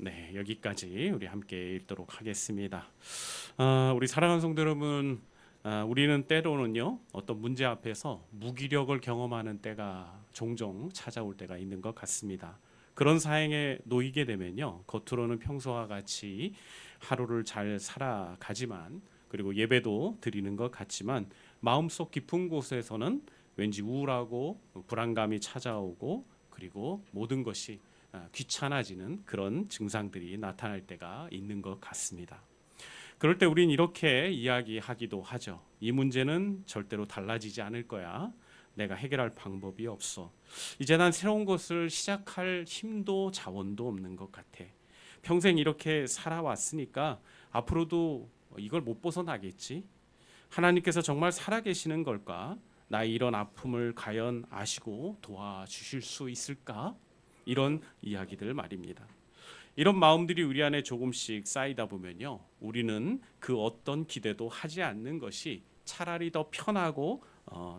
네, 여기까지 우리 함께 읽도록 하겠습니다. 우리 사랑하는 성도 여러분, 우리는 때로는요 어떤 문제 앞에서 무기력을 경험하는 때가 종종 찾아올 때가 있는 것 같습니다. 그런 상황에 놓이게 되면요, 겉으로는 평소와 같이 하루를 잘 살아가지만, 그리고 예배도 드리는 것 같지만 마음속 깊은 곳에서는 왠지 우울하고 불안감이 찾아오고, 그리고 모든 것이 귀찮아지는 그런 증상들이 나타날 때가 있는 것 같습니다. 그럴 때 우린 이렇게 이야기하기도 하죠. 이 문제는 절대로 달라지지 않을 거야. 내가 해결할 방법이 없어. 이제 난 새로운 것을 시작할 힘도 자원도 없는 것 같아. 평생 이렇게 살아왔으니까 앞으로도 이걸 못 벗어나겠지. 하나님께서 정말 살아계시는 걸까? 나의 이런 아픔을 과연 아시고 도와주실 수 있을까? 이런 이야기들 말입니다. 이런 마음들이 우리 안에 조금씩 쌓이다 보면요, 우리는 그 어떤 기대도 하지 않는 것이 차라리 더 편하고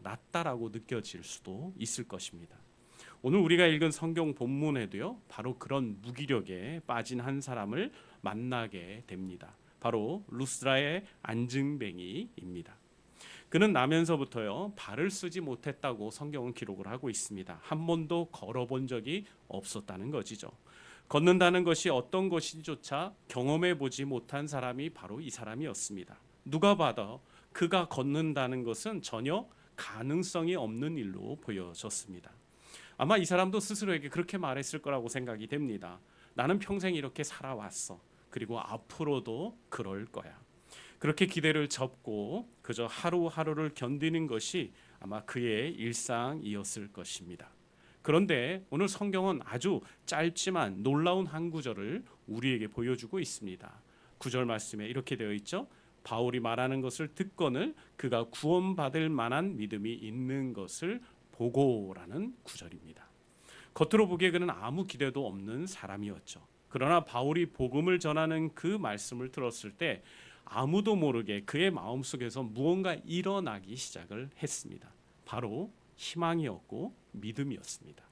낫다라고 느껴질 수도 있을 것입니다. 오늘 우리가 읽은 성경 본문에도요, 바로 그런 무기력에 빠진 한 사람을 만나게 됩니다. 바로 루스드라의 안증뱅이입니다. 그는 나면서부터요 발을 쓰지 못했다고 성경은 기록을 하고 있습니다. 한 번도 걸어본 적이 없었다는 것이죠. 걷는다는 것이 어떤 것인지조차 경험해 보지 못한 사람이 바로 이 사람이었습니다. 누가 봐도 그가 걷는다는 것은 전혀 가능성이 없는 일로 보여졌습니다. 아마 이 사람도 스스로에게 그렇게 말했을 거라고 생각이 됩니다. 나는 평생 이렇게 살아왔어. 그리고 앞으로도 그럴 거야. 그렇게 기대를 접고 그저 하루하루를 견디는 것이 아마 그의 일상이었을 것입니다. 그런데 오늘 성경은 아주 짧지만 놀라운 한 구절을 우리에게 보여주고 있습니다. 9절 말씀에 이렇게 되어 있죠. 바울이 말하는 것을 듣거늘 그가 구원받을 만한 믿음이 있는 것을 보고라는 구절입니다. 겉으로 보기에 그는 아무 기대도 없는 사람이었죠. 그러나 바울이 복음을 전하는 그 말씀을 들었을 때 아무도 모르게 그의 마음속에서 무언가 일어나기 시작을 했습니다. 바로 희망이었고 믿음이었습니다.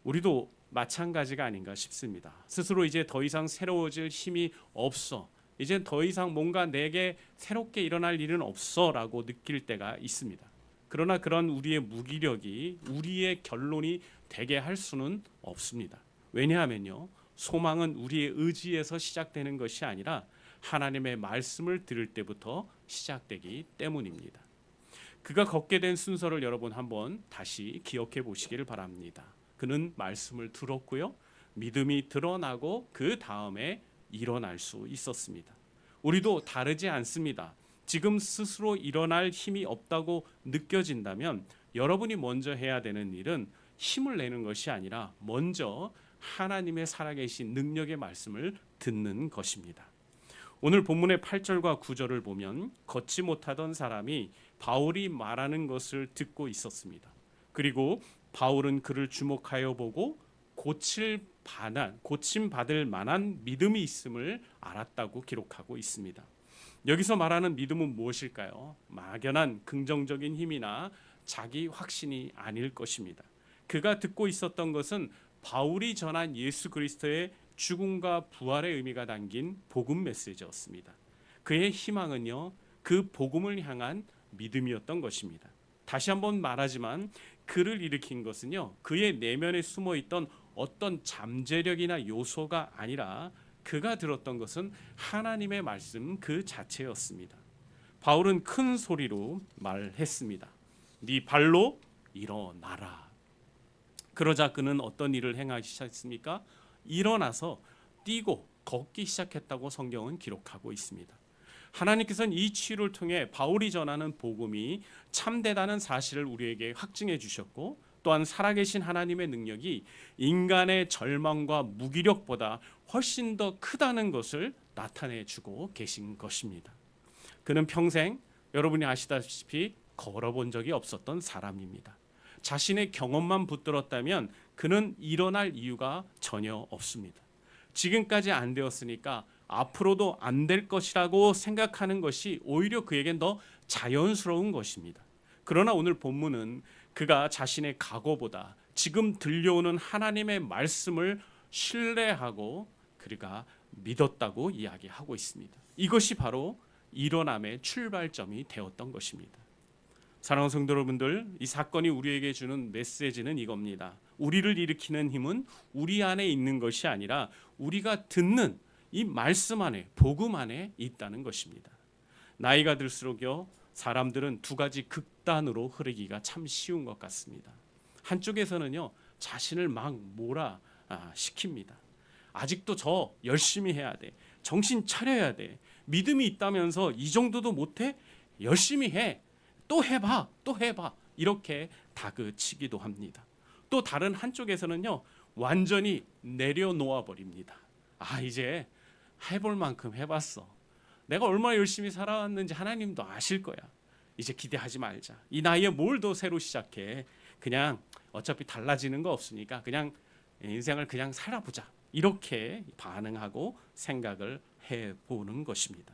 우리도 마찬가지가 아닌가 싶습니다. 스스로 이제 더 이상 새로워질 힘이 없어. 이제 더 이상 뭔가 내게 새롭게 일어날 일은 없어라고 느낄 때가 있습니다. 그러나 그런 우리의 무기력이 우리의 결론이 되게 할 수는 없습니다. 왜냐하면요, 소망은 우리의 의지에서 시작되는 것이 아니라 하나님의 말씀을 들을 때부터 시작되기 때문입니다. 그가 걷게 된 순서를 여러분 한번 다시 기억해 보시기를 바랍니다. 그는 말씀을 들었고요, 믿음이 드러나고 그 다음에 일어날 수 있었습니다. 우리도 다르지 않습니다. 지금 스스로 일어날 힘이 없다고 느껴진다면 여러분이 먼저 해야 되는 일은 힘을 내는 것이 아니라 먼저 하나님의 살아계신 능력의 말씀을 듣는 것입니다. 오늘 본문의 8절과 9절을 보면 걷지 못하던 사람이 바울이 말하는 것을 듣고 있었습니다. 그리고 바울은 그를 주목하여 보고 고침 받을 만한 믿음이 있음을 알았다고 기록하고 있습니다. 여기서 말하는 믿음은 무엇일까요? 막연한 긍정적인 힘이나 자기 확신이 아닐 것입니다. 그가 듣고 있었던 것은 바울이 전한 예수 그리스도의 죽음과 부활의 의미가 담긴 복음 메시지였습니다. 그의 희망은요, 그 복음을 향한 믿음이었던 것입니다. 다시 한번 말하지만 그를 일으킨 것은요, 그의 내면에 숨어 있던 어떤 잠재력이나 요소가 아니라 그가 들었던 것은 하나님의 말씀 그 자체였습니다. 바울은 큰 소리로 말했습니다. 네 발로 일어나라. 그러자 그는 어떤 일을 행하기 시작했습니까? 일어나서 뛰고 걷기 시작했다고 성경은 기록하고 있습니다. 하나님께서는 이 치유를 통해 바울이 전하는 복음이 참되다는 사실을 우리에게 확증해 주셨고, 또한 살아계신 하나님의 능력이 인간의 절망과 무기력보다 훨씬 더 크다는 것을 나타내 주고 계신 것입니다. 그는 평생 여러분이 아시다시피 걸어본 적이 없었던 사람입니다. 자신의 경험만 붙들었다면 그는 일어날 이유가 전혀 없습니다. 지금까지 안 되었으니까 앞으로도 안 될 것이라고 생각하는 것이 오히려 그에겐 더 자연스러운 것입니다. 그러나 오늘 본문은 그가 자신의 각오보다 지금 들려오는 하나님의 말씀을 신뢰하고 그가 믿었다고 이야기하고 있습니다. 이것이 바로 일어남의 출발점이 되었던 것입니다. 사랑하는 성도 여러분들, 이 사건이 우리에게 주는 메시지는 이겁니다. 우리를 일으키는 힘은 우리 안에 있는 것이 아니라 우리가 듣는 이 말씀 안에, 복음 안에 있다는 것입니다. 나이가 들수록요, 사람들은 두 가지 극단으로 흐르기가 참 쉬운 것 같습니다. 한쪽에서는요, 자신을 막 시킵니다. 아직도 저 열심히 해야 돼. 정신 차려야 돼. 믿음이 있다면서 이 정도도 못해? 열심히 해. 또 해봐. 또 해봐. 이렇게 다그치기도 합니다. 또 다른 한쪽에서는요, 완전히 내려놓아 버립니다. 이제 해볼 만큼 해봤어. 내가 얼마나 열심히 살아왔는지 하나님도 아실 거야. 이제 기대하지 말자. 이 나이에 뭘 더 새로 시작해. 그냥 어차피 달라지는 거 없으니까 그냥 인생을 그냥 살아보자. 이렇게 반응하고 생각을 해보는 것입니다.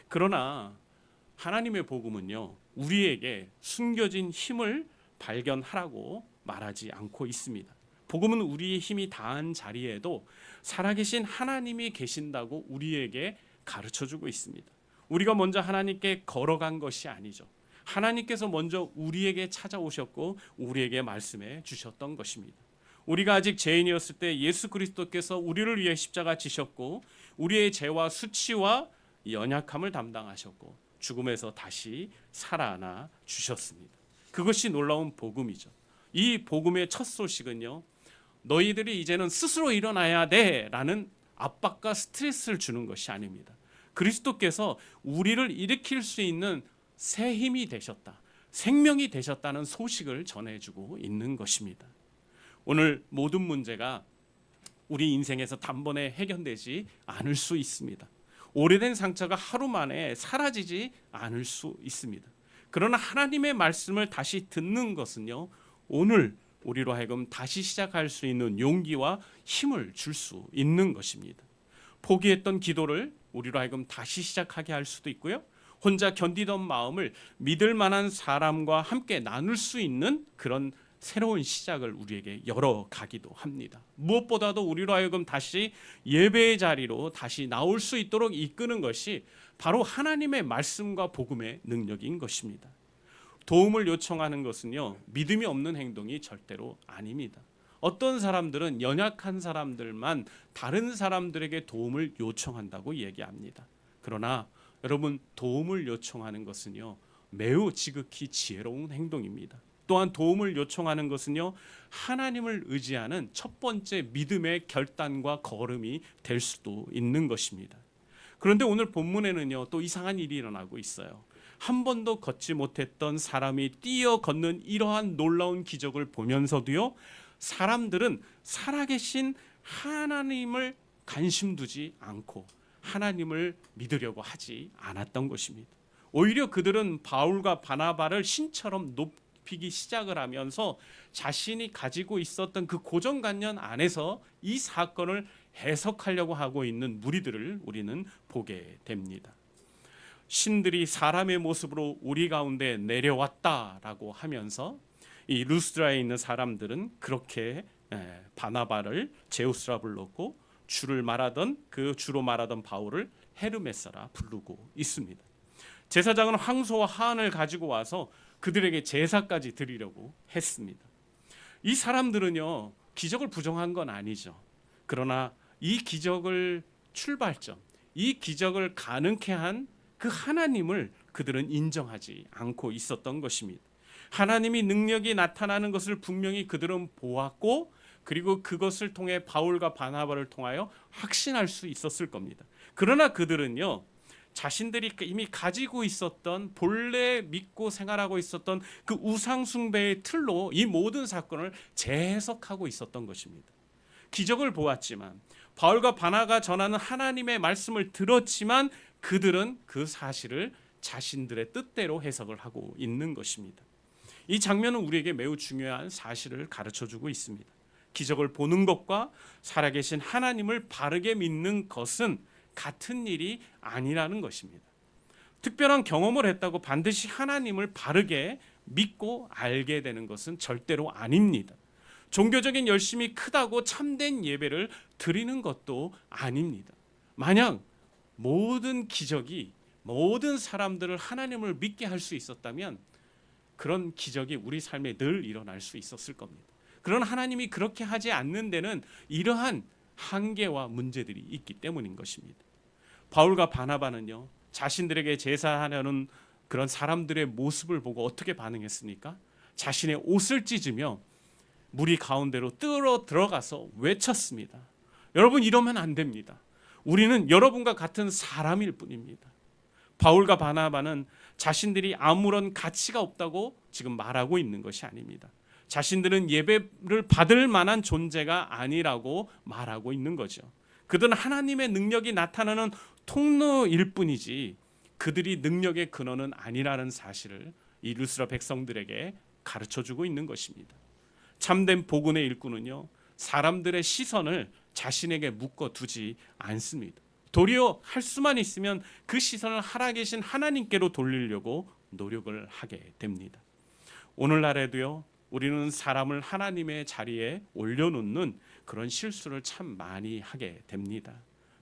그러나 하나님의 복음은요, 우리에게 숨겨진 힘을 발견하라고 말하지 않고 있습니다. 복음은 우리의 힘이 다한 자리에도 살아계신 하나님이 계신다고 우리에게 가르쳐주고 있습니다. 우리가 먼저 하나님께 걸어간 것이 아니죠. 하나님께서 먼저 우리에게 찾아오셨고 우리에게 말씀해 주셨던 것입니다. 우리가 아직 죄인이었을 때 예수 그리스도께서 우리를 위해 십자가 지셨고 우리의 죄와 수치와 연약함을 담당하셨고 죽음에서 다시 살아나 주셨습니다. 그것이 놀라운 복음이죠. 이 복음의 첫 소식은요, 너희들이 이제는 스스로 일어나야 돼라는 압박과 스트레스를 주는 것이 아닙니다. 그리스도께서 우리를 일으킬 수 있는 새 힘이 되셨다, 생명이 되셨다는 소식을 전해주고 있는 것입니다. 오늘 모든 문제가 우리 인생에서 단번에 해결되지 않을 수 있습니다. 오래된 상처가 하루 만에 사라지지 않을 수 있습니다. 그러나 하나님의 말씀을 다시 듣는 것은요, 오늘 우리로 하여금 다시 시작할 수 있는 용기와 힘을 줄 수 있는 것입니다. 포기했던 기도를 우리로 하여금 다시 시작하게 할 수도 있고요, 혼자 견디던 마음을 믿을 만한 사람과 함께 나눌 수 있는 그런 새로운 시작을 우리에게 열어가기도 합니다. 무엇보다도 우리로 하여금 다시 예배의 자리로 다시 나올 수 있도록 이끄는 것이 바로 하나님의 말씀과 복음의 능력인 것입니다. 도움을 요청하는 것은요, 믿음이 없는 행동이 절대로 아닙니다. 어떤 사람들은 연약한 사람들만 다른 사람들에게 도움을 요청한다고 얘기합니다. 그러나 여러분, 도움을 요청하는 것은요, 매우 지극히 지혜로운 행동입니다. 또한 도움을 요청하는 것은요, 하나님을 의지하는 첫 번째 믿음의 결단과 걸음이 될 수도 있는 것입니다. 그런데 오늘 본문에는요, 또 이상한 일이 일어나고 있어요. 한 번도 걷지 못했던 사람이 뛰어 걷는 이러한 놀라운 기적을 보면서도요, 사람들은 살아계신 하나님을 관심 두지 않고 하나님을 믿으려고 하지 않았던 것입니다. 오히려 그들은 바울과 바나바를 신처럼 높이기 시작을 하면서 자신이 가지고 있었던 그 고정관념 안에서 이 사건을 해석하려고 하고 있는 무리들을 우리는 보게 됩니다. 신들이 사람의 모습으로 우리 가운데 내려왔다라고 하면서 이 루스드라에 있는 사람들은 그렇게 바나바를 제우스라 불렀고 주로 말하던 바울을 헤르메스라 부르고 있습니다. 제사장은 황소와 하안을 가지고 와서 그들에게 제사까지 드리려고 했습니다. 이 사람들은요, 기적을 부정한 건 아니죠. 그러나 이 기적을 출발점, 이 기적을 가능케 한 그 하나님을 그들은 인정하지 않고 있었던 것입니다. 하나님이 능력이 나타나는 것을 분명히 그들은 보았고, 그리고 그것을 통해 바울과 바나바를 통하여 확신할 수 있었을 겁니다. 그러나 그들은요, 자신들이 이미 가지고 있었던, 본래 믿고 생활하고 있었던 그 우상 숭배의 틀로 이 모든 사건을 재해석하고 있었던 것입니다. 기적을 보았지만, 바울과 바나가 전하는 하나님의 말씀을 들었지만 그들은 그 사실을 자신들의 뜻대로 해석을 하고 있는 것입니다. 이 장면은 우리에게 매우 중요한 사실을 가르쳐주고 있습니다. 기적을 보는 것과 살아계신 하나님을 바르게 믿는 것은 같은 일이 아니라는 것입니다. 특별한 경험을 했다고 반드시 하나님을 바르게 믿고 알게 되는 것은 절대로 아닙니다. 종교적인 열심이 크다고 참된 예배를 드리는 것도 아닙니다. 만약 모든 기적이 모든 사람들을 하나님을 믿게 할 수 있었다면 그런 기적이 우리 삶에 늘 일어날 수 있었을 겁니다. 그런 하나님이 그렇게 하지 않는 데는 이러한 한계와 문제들이 있기 때문인 것입니다. 바울과 바나바는요, 자신들에게 제사하려는 그런 사람들의 모습을 보고 어떻게 반응했습니까? 자신의 옷을 찢으며 무리 가운데로 들어가서 외쳤습니다. 여러분, 이러면 안 됩니다. 우리는 여러분과 같은 사람일 뿐입니다. 바울과 바나바는 자신들이 아무런 가치가 없다고 지금 말하고 있는 것이 아닙니다. 자신들은 예배를 받을 만한 존재가 아니라고 말하고 있는 거죠. 그들은 하나님의 능력이 나타나는 통로일 뿐이지 그들이 능력의 근원은 아니라는 사실을 이 루스라 백성들에게 가르쳐주고 있는 것입니다. 참된 복음의 일꾼은요, 사람들의 시선을 자신에게 묶어두지 않습니다. 도리어 할 수만 있으면 그 시선을 살아계신 하나님께로 돌리려고 노력을 하게 됩니다. 오늘날에도요, 우리는 사람을 하나님의 자리에 올려놓는 그런 실수를 참 많이 하게 됩니다.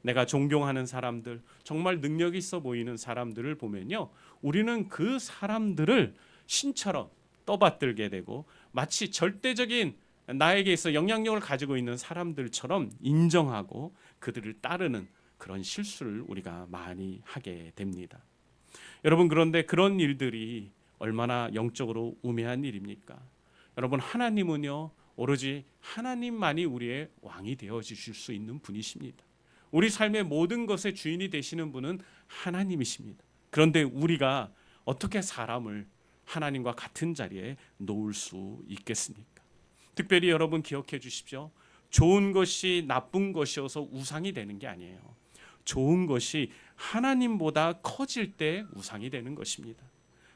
내가 존경하는 사람들, 정말 능력 있어 보이는 사람들을 보면요, 우리는 그 사람들을 신처럼 떠받들게 되고 마치 절대적인 나에게 있어 영향력을 가지고 있는 사람들처럼 인정하고 그들을 따르는 그런 실수를 우리가 많이 하게 됩니다. 여러분, 그런데 그런 일들이 얼마나 영적으로 우매한 일입니까? 여러분, 하나님은요, 오로지 하나님만이 우리의 왕이 되어 주실 수 있는 분이십니다. 우리 삶의 모든 것의 주인이 되시는 분은 하나님이십니다. 그런데 우리가 어떻게 사람을 하나님과 같은 자리에 놓을 수 있겠습니까? 특별히 여러분 기억해 주십시오. 좋은 것이 나쁜 것이어서 우상이 되는 게 아니에요. 좋은 것이 하나님보다 커질 때 우상이 되는 것입니다.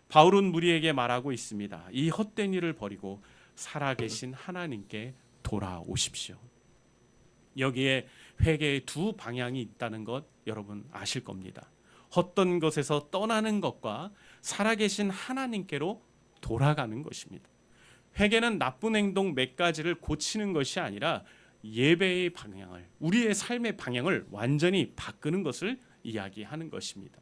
바울은 무리에게 말하고 있습니다. 이 헛된 일을 버리고 살아계신 하나님께 돌아오십시오. 여기에 회개의 두 방향이 있다는 것 여러분 아실 겁니다. 헛된 것에서 떠나는 것과 살아계신 하나님께로 돌아가는 것입니다. 회개는 나쁜 행동 몇 가지를 고치는 것이 아니라 예배의 방향을, 우리의 삶의 방향을 완전히 바꾸는 것을 이야기하는 것입니다.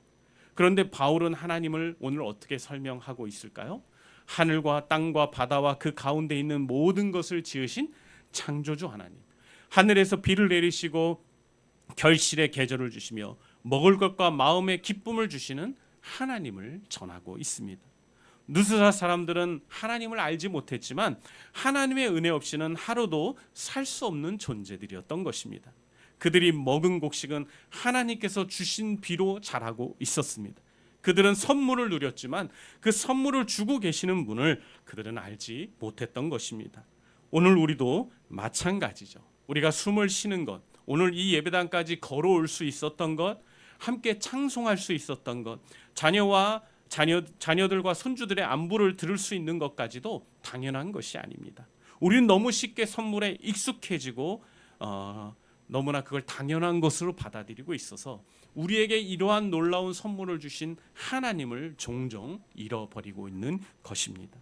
그런데 바울은 하나님을 오늘 어떻게 설명하고 있을까요? 하늘과 땅과 바다와 그 가운데 있는 모든 것을 지으신 창조주 하나님, 하늘에서 비를 내리시고 결실의 계절을 주시며 먹을 것과 마음의 기쁨을 주시는 하나님을 전하고 있습니다. 누스라 사람들은 하나님을 알지 못했지만 하나님의 은혜 없이는 하루도 살 수 없는 존재들이었던 것입니다. 그들이 먹은 곡식은 하나님께서 주신 비로 자라고 있었습니다. 그들은 선물을 누렸지만 그 선물을 주고 계시는 분을 그들은 알지 못했던 것입니다. 오늘 우리도 마찬가지죠. 우리가 숨을 쉬는 것, 오늘 이 예배당까지 걸어올 수 있었던 것, 함께 창송할 수 있었던 것, 자녀들과 손주들의 안부를 들을 수 있는 것까지도 당연한 것이 아닙니다. 우리는 너무 쉽게 선물에 익숙해지고 너무나 그걸 당연한 것으로 받아들이고 있어서 우리에게 이러한 놀라운 선물을 주신 하나님을 종종 잃어버리고 있는 것입니다.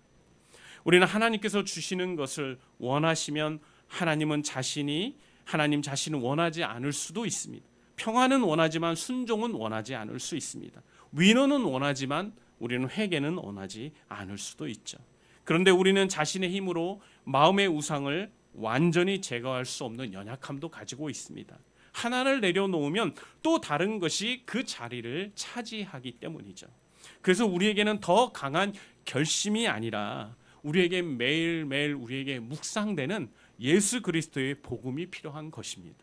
우리는 하나님께서 주시는 것을 원하시면 하나님 자신은 원하지 않을 수도 있습니다. 평안은 원하지만 순종은 원하지 않을 수 있습니다. 위로는 원하지만 우리는 회개는 원하지 않을 수도 있죠. 그런데 우리는 자신의 힘으로 마음의 우상을 완전히 제거할 수 없는 연약함도 가지고 있습니다. 하나를 내려놓으면 또 다른 것이 그 자리를 차지하기 때문이죠. 그래서 우리에게는 더 강한 결심이 아니라 우리에게 매일매일 우리에게 묵상되는 예수 그리스도의 복음이 필요한 것입니다.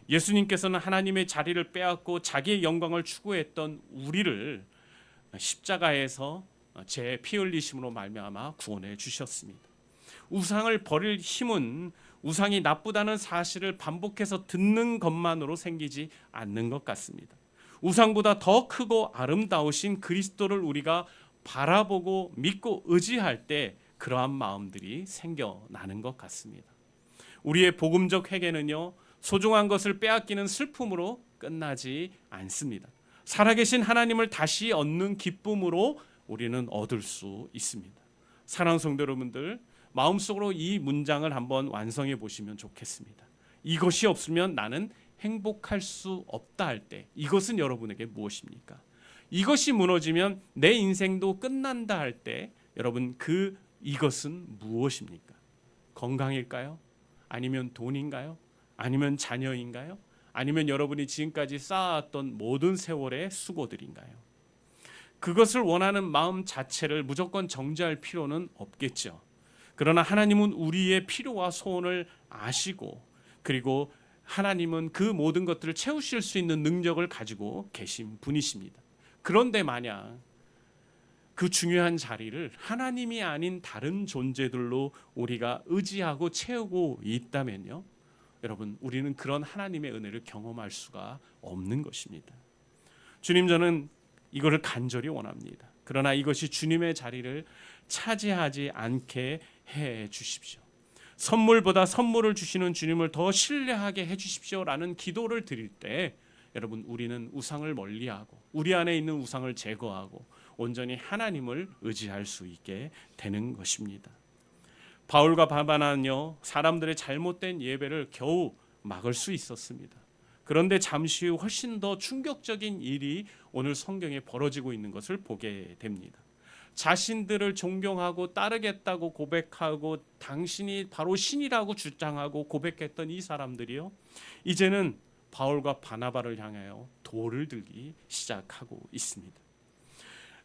예수님께서는 하나님의 자리를 빼앗고 자기의 영광을 추구했던 우리를 십자가에서 제 피 흘리심으로 말미암아 구원해 주셨습니다. 우상을 버릴 힘은 우상이 나쁘다는 사실을 반복해서 듣는 것만으로 생기지 않는 것 같습니다. 우상보다 더 크고 아름다우신 그리스도를 우리가 바라보고 믿고 의지할 때 그러한 마음들이 생겨나는 것 같습니다. 우리의 복음적 회개는요, 소중한 것을 빼앗기는 슬픔으로 끝나지 않습니다. 살아계신 하나님을 다시 얻는 기쁨으로 우리는 얻을 수 있습니다. 사랑하는 성도 여러분들, 마음속으로 이 문장을 한번 완성해 보시면 좋겠습니다. 이것이 없으면 나는 행복할 수 없다 할 때, 이것은 여러분에게 무엇입니까? 이것이 무너지면 내 인생도 끝난다 할 때, 여러분 이것은 무엇입니까? 건강일까요? 아니면 돈인가요? 아니면 자녀인가요? 아니면 여러분이 지금까지 쌓아왔던 모든 세월의 수고들인가요? 그것을 원하는 마음 자체를 무조건 정죄할 필요는 없겠죠. 그러나 하나님은 우리의 필요와 소원을 아시고, 그리고 하나님은 그 모든 것들을 채우실 수 있는 능력을 가지고 계신 분이십니다. 그런데 만약 그 중요한 자리를 하나님이 아닌 다른 존재들로 우리가 의지하고 채우고 있다면요, 여러분, 우리는 그런 하나님의 은혜를 경험할 수가 없는 것입니다. 주님, 저는 이거를 간절히 원합니다. 그러나 이것이 주님의 자리를 차지하지 않게 해 주십시오. 선물보다 선물을 주시는 주님을 더 신뢰하게 해 주십시오라는 기도를 드릴 때, 여러분, 우리는 우상을 멀리하고 우리 안에 있는 우상을 제거하고 온전히 하나님을 의지할 수 있게 되는 것입니다. 바울과 바나바는요, 사람들의 잘못된 예배를 겨우 막을 수 있었습니다. 그런데 잠시 후 훨씬 더 충격적인 일이 오늘 성경에 벌어지고 있는 것을 보게 됩니다. 자신들을 존경하고 따르겠다고 고백하고 당신이 바로 신이라고 주장하고 고백했던 이 사람들이요, 이제는 바울과 바나바를 향하여 돌을 들기 시작하고 있습니다.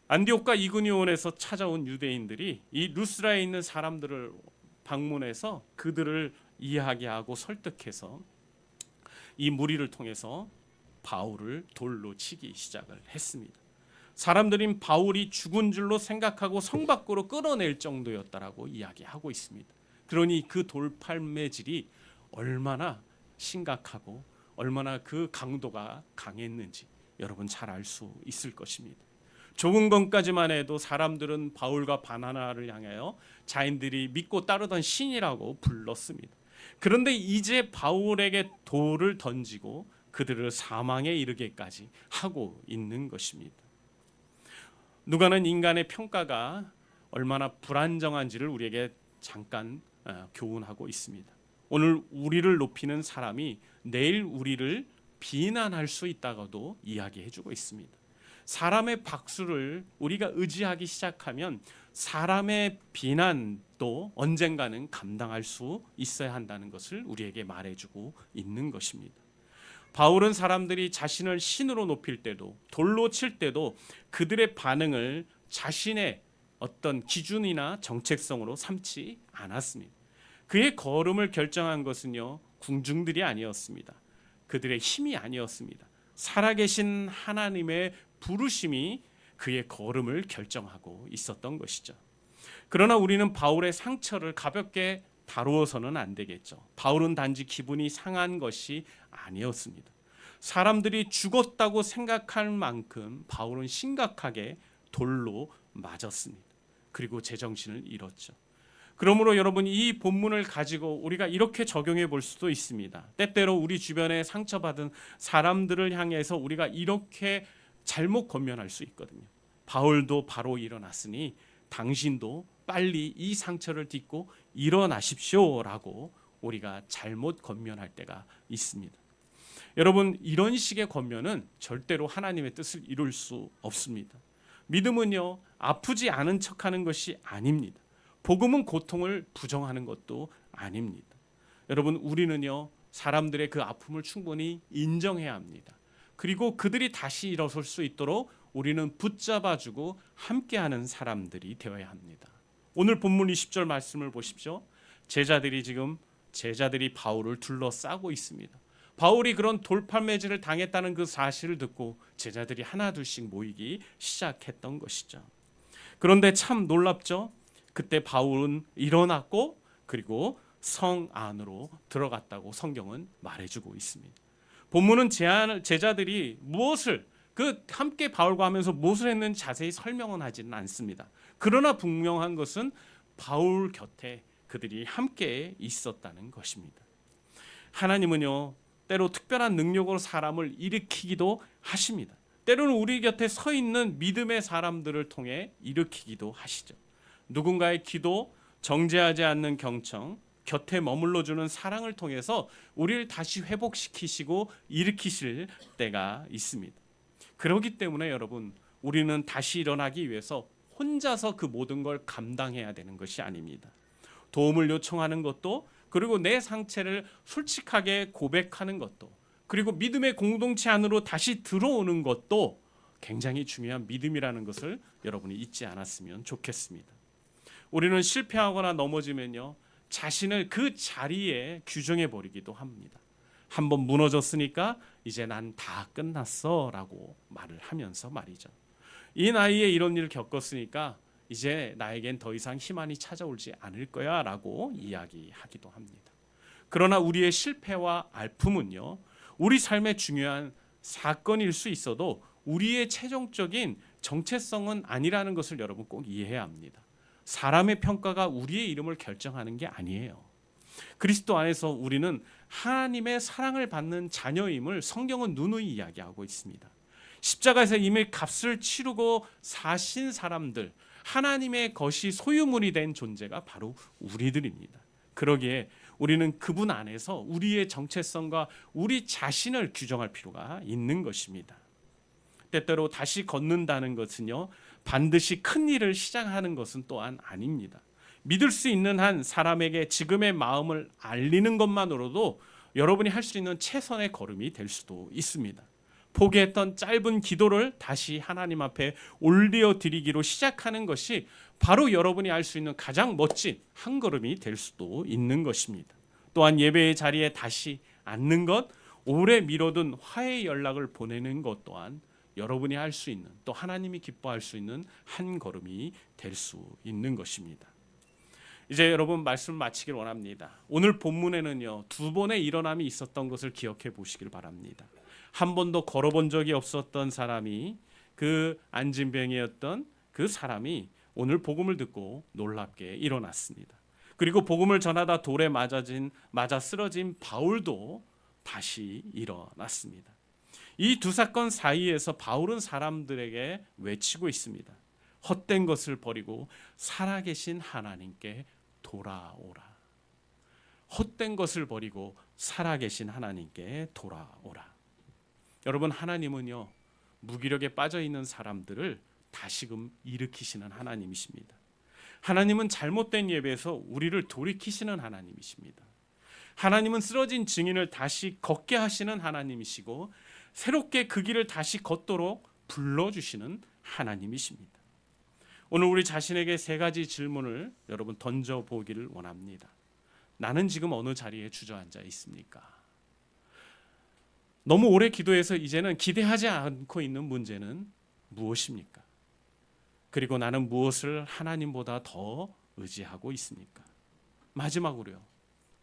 안디옥과 이고니온에서 찾아온 유대인들이 이 루스라에 있는 사람들을 방문해서 그들을 이야기하고 설득해서 이 무리를 통해서 바울을 돌로 치기 시작을 했습니다. 사람들인 바울이 죽은 줄로 생각하고 성 밖으로 끌어낼 정도였다라고 이야기하고 있습니다. 그러니 그 돌팔매질이 얼마나 심각하고 얼마나 그 강도가 강했는지 여러분 잘 알 수 있을 것입니다. 조금 전까지만 해도 사람들은 바울과 바나바를 향하여 자인들이 믿고 따르던 신이라고 불렀습니다. 그런데 이제 바울에게 돌을 던지고 그들을 사망에 이르게까지 하고 있는 것입니다. 누가는 인간의 평가가 얼마나 불안정한지를 우리에게 잠깐 교훈하고 있습니다. 오늘 우리를 높이는 사람이 내일 우리를 비난할 수 있다고도 이야기해주고 있습니다. 사람의 박수를 우리가 의지하기 시작하면 사람의 비난도 언젠가는 감당할 수 있어야 한다는 것을 우리에게 말해주고 있는 것입니다. 바울은 사람들이 자신을 신으로 높일 때도 돌로 칠 때도 그들의 반응을 자신의 어떤 기준이나 정체성으로 삼지 않았습니다. 그의 걸음을 결정한 것은요, 궁중들이 아니었습니다. 그들의 힘이 아니었습니다. 살아계신 하나님의 부르심이 그의 걸음을 결정하고 있었던 것이죠. 그러나 우리는 바울의 상처를 가볍게 다루어서는 안 되겠죠. 바울은 단지 기분이 상한 것이 아니었습니다. 사람들이 죽었다고 생각할 만큼 바울은 심각하게 돌로 맞았습니다. 그리고 제정신을 잃었죠. 그러므로 여러분, 이 본문을 가지고 우리가 이렇게 적용해 볼 수도 있습니다. 때때로 우리 주변에 상처받은 사람들을 향해서 우리가 이렇게 잘못 권면할 수 있거든요. 바울도 바로 일어났으니 당신도 빨리 이 상처를 딛고 일어나십시오라고 우리가 잘못 권면할 때가 있습니다. 여러분, 이런 식의 권면은 절대로 하나님의 뜻을 이룰 수 없습니다. 믿음은요, 아프지 않은 척하는 것이 아닙니다. 복음은 고통을 부정하는 것도 아닙니다. 여러분, 우리는요, 사람들의 그 아픔을 충분히 인정해야 합니다. 그리고 그들이 다시 일어설 수 있도록 우리는 붙잡아주고 함께하는 사람들이 되어야 합니다. 오늘 본문 20절 말씀을 보십시오. 제자들이 바울을 둘러싸고 있습니다. 바울이 그런 돌팔매질을 당했다는 그 사실을 듣고 제자들이 하나둘씩 모이기 시작했던 것이죠. 그런데 참 놀랍죠. 그때 바울은 일어났고 그리고 성 안으로 들어갔다고 성경은 말해주고 있습니다. 본문은 제자들이 무엇을 함께 바울과 하면서 무엇을 했는지 자세히 설명은 하지는 않습니다. 그러나 분명한 것은 바울 곁에 그들이 함께 있었다는 것입니다. 하나님은요, 때로 특별한 능력으로 사람을 일으키기도 하십니다. 때로는 우리 곁에 서 있는 믿음의 사람들을 통해 일으키기도 하시죠. 누군가의 기도, 정죄하지 않는 경청, 곁에 머물러 주는 사랑을 통해서 우리를 다시 회복시키시고 일으키실 때가 있습니다. 그렇기 때문에 여러분, 우리는 다시 일어나기 위해서 혼자서 그 모든 걸 감당해야 되는 것이 아닙니다. 도움을 요청하는 것도, 그리고 내 상태를 솔직하게 고백하는 것도, 그리고 믿음의 공동체 안으로 다시 들어오는 것도 굉장히 중요한 믿음이라는 것을 여러분이 잊지 않았으면 좋겠습니다. 우리는 실패하거나 넘어지면요, 자신을 그 자리에 규정해 버리기도 합니다. 한번 무너졌으니까 이제 난 다 끝났어 라고 말을 하면서 말이죠. 이 나이에 이런 일을 겪었으니까 이제 나에겐 더 이상 희망이 찾아오지 않을 거야 라고 이야기하기도 합니다. 그러나 우리의 실패와 아픔은요, 우리 삶의 중요한 사건일 수 있어도 우리의 최종적인 정체성은 아니라는 것을 여러분 꼭 이해해야 합니다. 사람의 평가가 우리의 이름을 결정하는 게 아니에요. 그리스도 안에서 우리는 하나님의 사랑을 받는 자녀임을 성경은 누누이 이야기하고 있습니다. 십자가에서 이미 값을 치르고 사신 사람들, 하나님의 것이 소유물이 된 존재가 바로 우리들입니다. 그러기에 우리는 그분 안에서 우리의 정체성과 우리 자신을 규정할 필요가 있는 것입니다. 때때로 다시 걷는다는 것은요, 반드시 큰 일을 시작하는 것은 또한 아닙니다. 믿을 수 있는 한 사람에게 지금의 마음을 알리는 것만으로도 여러분이 할 수 있는 최선의 걸음이 될 수도 있습니다. 포기했던 짧은 기도를 다시 하나님 앞에 올려드리기로 시작하는 것이 바로 여러분이 할 수 있는 가장 멋진 한 걸음이 될 수도 있는 것입니다. 또한 예배의 자리에 다시 앉는 것, 오래 미뤄둔 화해 연락을 보내는 것 또한 여러분이 할 수 있는, 또 하나님이 기뻐할 수 있는 한 걸음이 될 수 있는 것입니다. 이제 여러분 말씀 마치길 원합니다. 오늘 본문에는요, 두 번의 일어남이 있었던 것을 기억해 보시길 바랍니다. 한 번도 걸어본 적이 없었던 사람이, 그 안진병이었던 그 사람이 오늘 복음을 듣고 놀랍게 일어났습니다. 그리고 복음을 전하다 돌에 맞아 쓰러진 바울도 다시 일어났습니다. 이 두 사건 사이에서 바울은 사람들에게 외치고 있습니다. 헛된 것을 버리고 살아계신 하나님께 돌아오라. 헛된 것을 버리고 살아계신 하나님께 돌아오라. 여러분, 하나님은요, 무기력에 빠져 있는 사람들을 다시금 일으키시는 하나님이십니다. 하나님은 잘못된 예배에서 우리를 돌이키시는 하나님이십니다. 하나님은 쓰러진 증인을 다시 걷게 하시는 하나님이시고, 새롭게 그 길을 다시 걷도록 불러주시는 하나님이십니다. 오늘 우리 자신에게 세 가지 질문을 여러분 던져보기를 원합니다. 나는 지금 어느 자리에 주저앉아 있습니까? 너무 오래 기도해서 이제는 기대하지 않고 있는 문제는 무엇입니까? 그리고 나는 무엇을 하나님보다 더 의지하고 있습니까? 마지막으로요,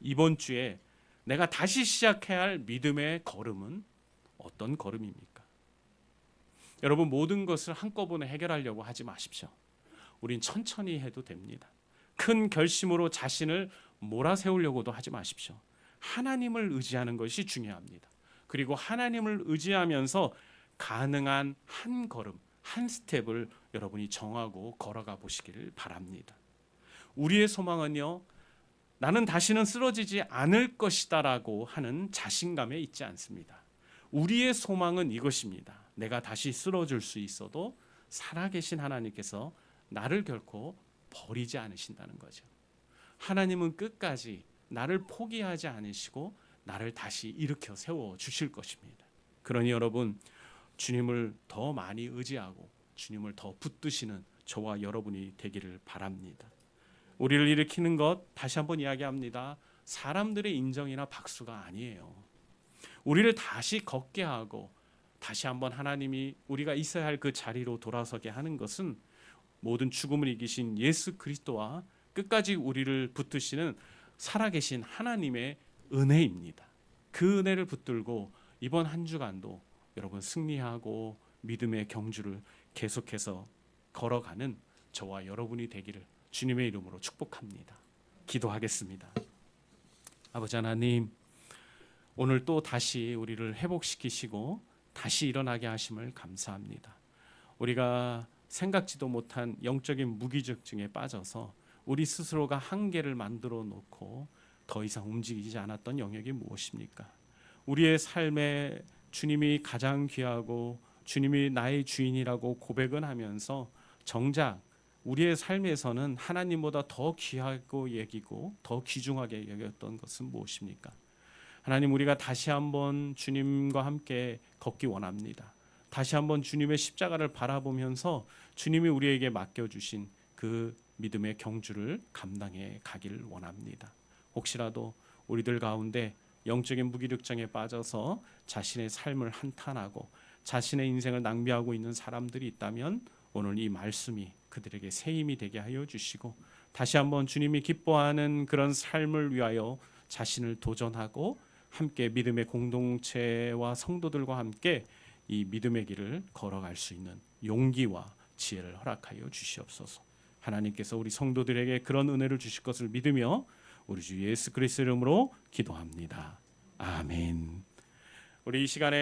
이번 주에 내가 다시 시작해야 할 믿음의 걸음은 어떤 걸음입니까? 여러분, 모든 것을 한꺼번에 해결하려고 하지 마십시오. 우린 천천히 해도 됩니다. 큰 결심으로 자신을 몰아세우려고도 하지 마십시오. 하나님을 의지하는 것이 중요합니다. 그리고 하나님을 의지하면서 가능한 한 걸음, 한 스텝을 여러분이 정하고 걸어가 보시기를 바랍니다. 우리의 소망은요, 나는 다시는 쓰러지지 않을 것이다라고 하는 자신감에 있지 않습니다. 우리의 소망은 이것입니다. 내가 다시 쓰러질 수 있어도 살아계신 하나님께서 나를 결코 버리지 않으신다는 거죠. 하나님은 끝까지 나를 포기하지 않으시고 나를 다시 일으켜 세워 주실 것입니다. 그러니 여러분, 주님을 더 많이 의지하고 주님을 더 붙드시는 저와 여러분이 되기를 바랍니다. 우리를 일으키는 것, 다시 한번 이야기합니다. 사람들의 인정이나 박수가 아니에요. 우리를 다시 걷게 하고 다시 한번 하나님이 우리가 있어야 할 그 자리로 돌아서게 하는 것은 모든 죽음을 이기신 예수 그리스도와 끝까지 우리를 붙드시는 살아계신 하나님의 은혜입니다. 그 은혜를 붙들고 이번 한 주간도 여러분 승리하고 믿음의 경주를 계속해서 걸어가는 저와 여러분이 되기를 주님의 이름으로 축복합니다. 기도하겠습니다. 아버지 하나님, 오늘 또 다시 우리를 회복시키시고 다시 일어나게 하심을 감사합니다. 우리가 생각지도 못한 영적인 무기력증에 빠져서 우리 스스로가 한계를 만들어 놓고 더 이상 움직이지 않았던 영역이 무엇입니까? 우리의 삶에 주님이 가장 귀하고 주님이 나의 주인이라고 고백은 하면서 정작 우리의 삶에서는 하나님보다 더 귀하고 여기고 더 귀중하게 여겼던 것은 무엇입니까? 하나님, 우리가 다시 한번 주님과 함께 걷기 원합니다. 다시 한번 주님의 십자가를 바라보면서 주님이 우리에게 맡겨주신 그 믿음의 경주를 감당해 가기를 원합니다. 혹시라도 우리들 가운데 영적인 무기력증에 빠져서 자신의 삶을 한탄하고 자신의 인생을 낭비하고 있는 사람들이 있다면 오늘 이 말씀이 그들에게 새 힘이 되게 하여 주시고 다시 한번 주님이 기뻐하는 그런 삶을 위하여 자신을 도전하고 함께 믿음의 공동체와 성도들과 함께 이 믿음의 길을 걸어갈 수 있는 용기와 지혜를 허락하여 주시옵소서. 하나님께서 우리 성도들에게 그런 은혜를 주실 것을 믿으며 우리 주 예수 그리스도 이름으로 기도합니다. 아멘. 우리 이 시간에